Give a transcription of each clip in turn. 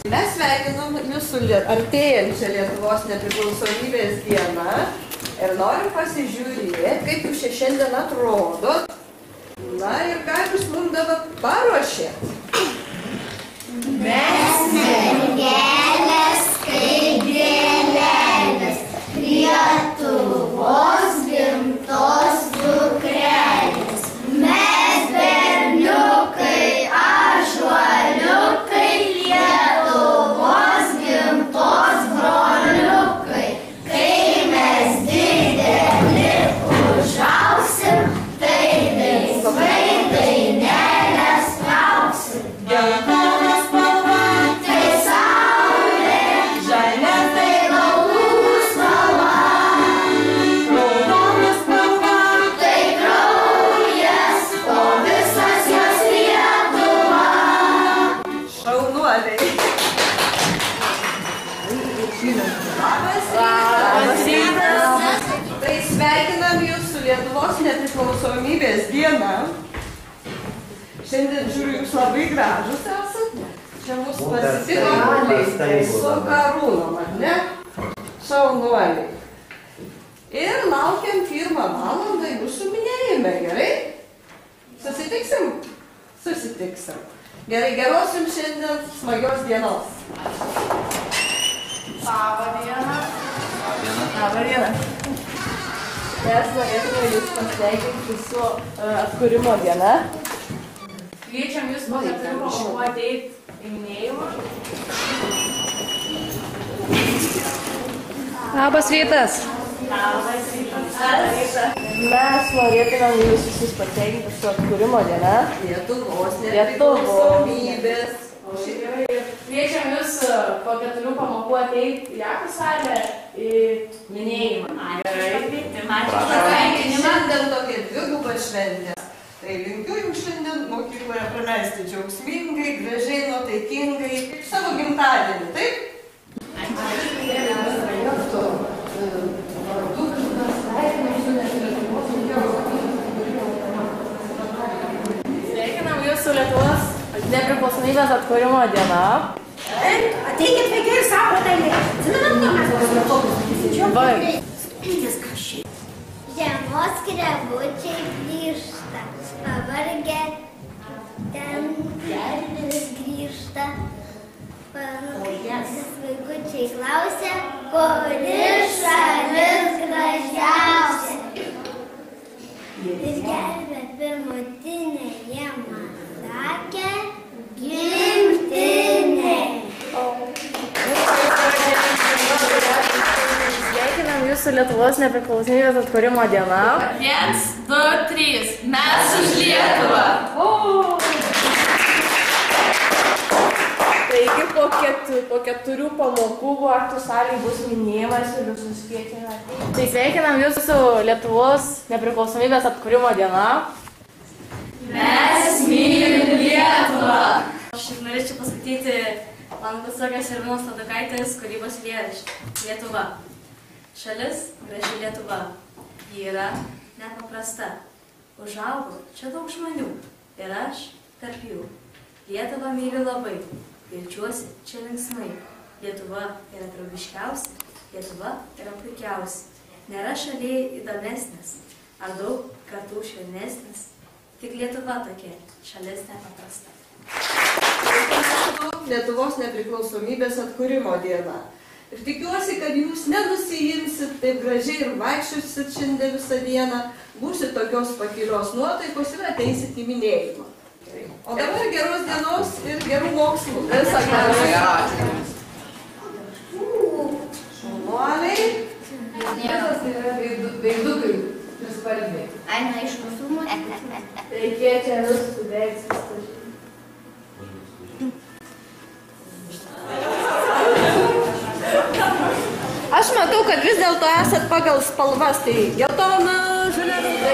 Mes sveikinam jūsų artėjančią Lietuvos nepriklausomybės dieną ir norim pasižiūrėti, kaip jūs čia šiandien atrodot. Na ir ką jūs mums dabar paruošėt? Mes mergelės kaip gėlelės, Lietuvos gimtos dukrelės. Mes berniukai, ąžuoliukai, Lietuvos gimtos broliukai. Kai mes dideli užaugsim, tai linksmai dainelės trauksim. Geltonas spalva, tai saulė, žalia tai laukų spalva. Raudona spalva, tai kraujas, o visas jos Lietuva. Šaunuoliai. Labas rytas. Tai sveikinam jūs su Lietuvos nepriklausomybės diena. Šiandien žiūriu, jūs labai gražus esat. Čia mus pasitiko su karūnom, ar ne? Šaunuoliai. Ir laukiam 1 valandą jūsų minėjime, gerai? Susitiksim? Susitiksim. Gerai, geros jums šiandien smagios dienos. Labą dieną. Labą dieną. Mes norėtume jūs pasveikinti su atkūrimo diena. Kviečiam jūs po 4 pamokų ateiti į minėjimą. Labas rytas. Labas rytas. Mes norėtume jūs visus pasveikinti su atkūrimo diena. Lietuvos nepriklausomybės. Kviečiam jūs po 4 pamokų ateiti į Jakų salę į minėjimą. Šiandien tokia dviguba šventė. Tai linkiu jums šiandien mokykloje praleisti džiaugsmingai, gražiai, nuotaikingai, savo gimtadienį, taip? Sveikinam jūs su Lietuvos nepriklausomybės atkūrimo diena. Ateikit vaikai ir savo dailė. Žiemos skrebučiai grįžta, pavargę ten gervis grįžta. Vaikučiai klausia, kuri šalis gražiausia. Ir gervė pirmutinė jiem atsakė, gimtinė. Sveikinam jūs su Lietuvos nepriklausomybės atkūrimo diena. 1, 2, 3. Mes už Lietuvą. Taigi po 4 pamokų aktų salėje bus minėjimas ir visus kviečiame. Tai sveikinam jūs su Lietuvos nepriklausomybės atkūrimo diena. Mes mylim Lietuvą. Aš norėčiau paskaityti mano klasiokas Erminos Ladakaitės kūrybos eilėraštį. Lietuva. Šalis graži Lietuva. Ji yra nepaprasta. Užaugo čia daug žmonių ir aš tarp jų. Lietuvą myliu labai. Jaučiuosi čia linksmai. Lietuva yra draugiškiausia. Lietuva yra puikiausia. Nėra šalyje įdomesnės. Ar daug kartų švelnesnės. Tik Lietuva tokia. Šalis nepaprasta. Lietuvos nepriklausomybės atkūrimo diena. Ir tikiuosi, kad jūs nenusijimsit taip gražiai ir vaikščiosit šiandien visą dieną, būsit tokios pakilios nuotaikos ir ateisit į minėjimą. O dabar geros dienos ir gerų mokslų. Visą gerą. Šaunuoliai. Visas tai yra veidukai. Trispalviai. Ai, na, iš mūsų Tai kviečia visus sudėti. Aš matau, kad vis dėlto esat pagal spalvas, tai geltona, žalia, raudona.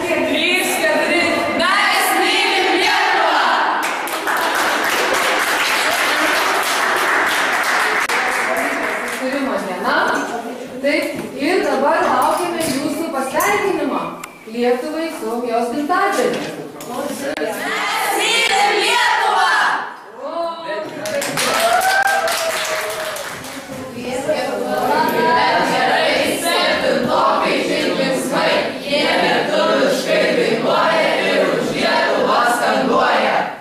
3, 4. Mes mylim Lietuvą. Atkūrimo diena. Taip, ir dabar laukiame jūsų pasveikinimo Lietuvai su jos gimtadieniu.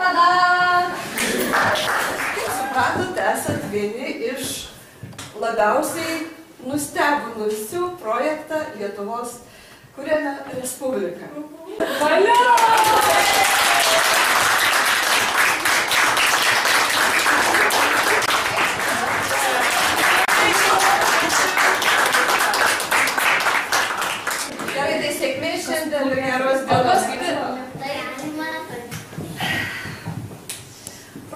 Tada! Kaip supratote, esat vieni iš labiausiai nustebinusių projektą Lietuvos kuriame Respubliką. Valia! Gerai, tai sėkmės šiandien ir geros dienos.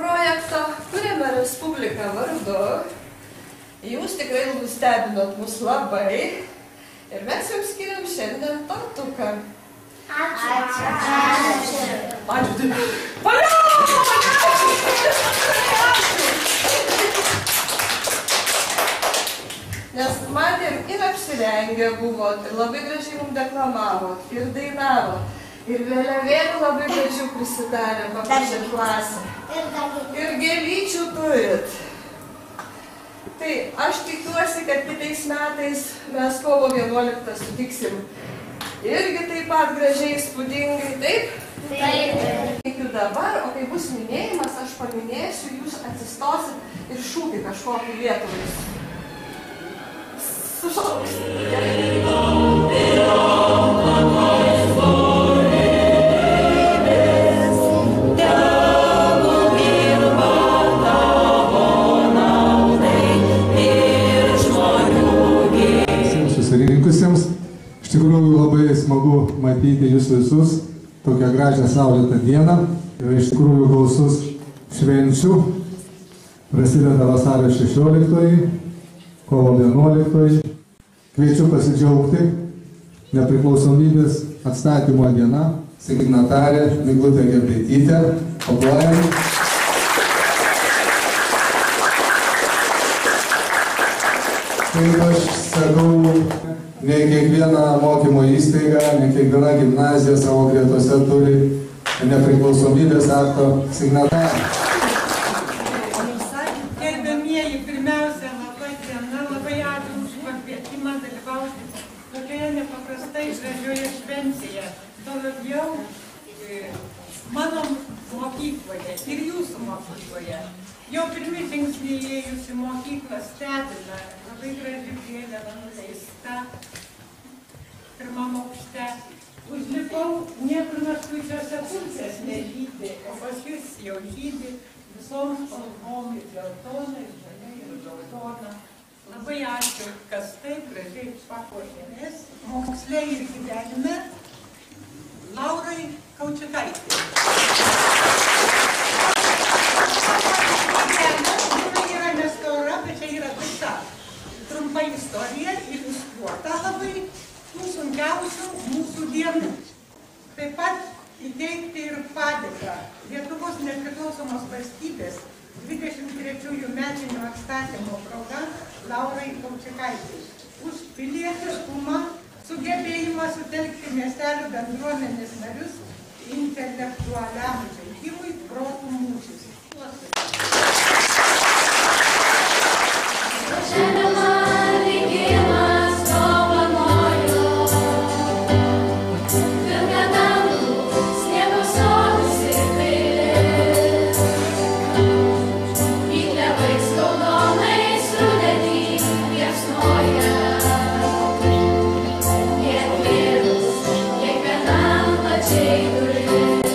Projekto kuriame Respubliką vardu. Jūs tikrai nustebinot mus labai. Ir mes jums skiriam šiandien tortuką. Ačiū. Ačiū. Valia! Nes matėm ir apsirengę buvot, ir labai gražiai mums deklamavot, ir dainavot, ir vėliavėlių labai gražių prisidarė, paprašė klasę. Ir gėlyčių turit. Tai aš tikiuosi, kad kitais metais mes kovo 11 sutiksim irgi taip pat gražiai, įspūdingai, taip? Taip. Tikiu dabar, o kai bus minėjimas, aš paminėsiu, jūs atsistosit ir šūkį kažkokį Lietuvai. Sušauks. Susirinkusiems. Iš tikrųjų labai smagu matyti jūs visus tokią gražią saulėtą dieną. Ir iš tikrųjų gausus švenčių. Prasideda vasario 16, kovo 11. Kviečiu pasidžiaugti nepriklausomybės atstatymo diena. Signatarė Miglutė Gerbaitytė. Paplojam. Kaip aš sakau, ne kiekviena mokymo įstaiga, ne kiekviena gimnazija savo gretose turi nepriklausomybės akto signatarą. Gerbėmieji, pirmiausia, labai ačiū už pakvietimą dalyvauti tokioje nepaprastai gražioje šventėje. Tuo labiau mano mokykloje ir jūsų mokykloje. Jau pirmi žingsniai įėjus į mokyklą stebina, labai graži vėliava nuleista pirmam aukšte. Užlipau, niekur naškučiuose pusės nežydi, o paskui jau žydi visom spalvom, ir geltona, ir žalia, ir raudona. Labai ačiū, kas taip gražiai papuošė mes moksle ir gyvenime. Laurai Kaučikaitė. Yra nestora, bet čia yra visa trumpa istorija, iliustruota labai tų sunkiausių mūsų dienų. Taip pat įteikti ir padėką Lietuvos nepriklausomos valstybės 23 metinių atstatymo proga Laurai Kaučikaitei už pilietiškumą, sugebėjimą sutelkti miestelio bendruomenės narius intelektualiam žaidimui protų mūšis. Šiandien man likimas dovanojo, pilna dangų, sniego sodas ir kailės. Į klevais raudonais rudenį liepsnoja, kiekvienas, kiekvienam plačiai duris.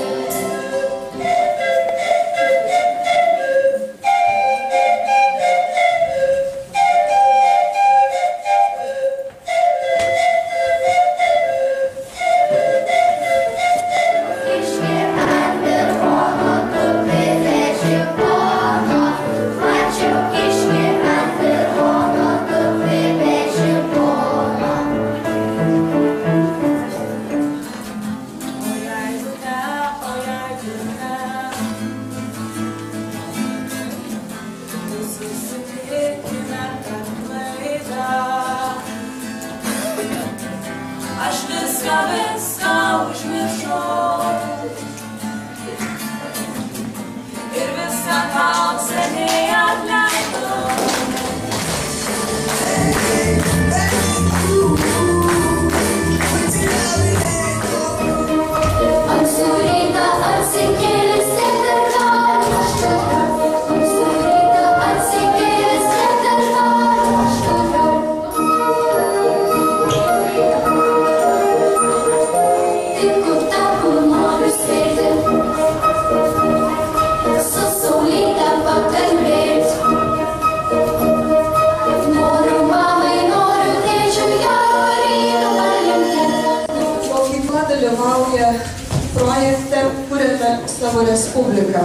savo respubliką.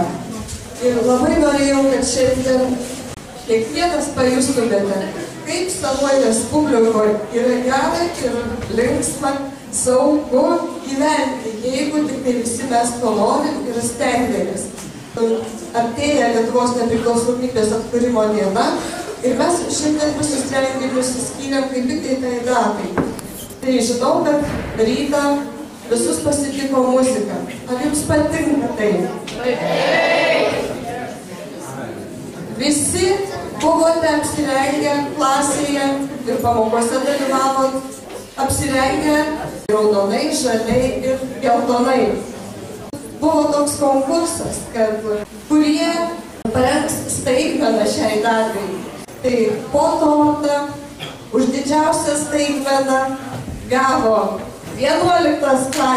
Ir labai norėjau, kad šiandien kiekvienas pajustumėte, kaip savoje respublikoje yra gera ir linksma, saugu gyventi, jeigu tik tai visi mes to norim ir stengiamės. Artėja Lietuvos nepriklausomybės atkūrimo diena ir mes šiandien visus renginius skyrėm kaip tik tai datai. Tai žinau, kad rytą visus pasitiko muzika. Ar jums patinka tai? Visi buvote apsirengę klasėje ir pamokose dalyvavot, apsirengę raudonai, žaliai ir geltonai. Buvo toks konkursas, kad kurie parengs staigmeną šiai datai. Tai po tortą už didžiausią staigmeną gavo 11 klasės.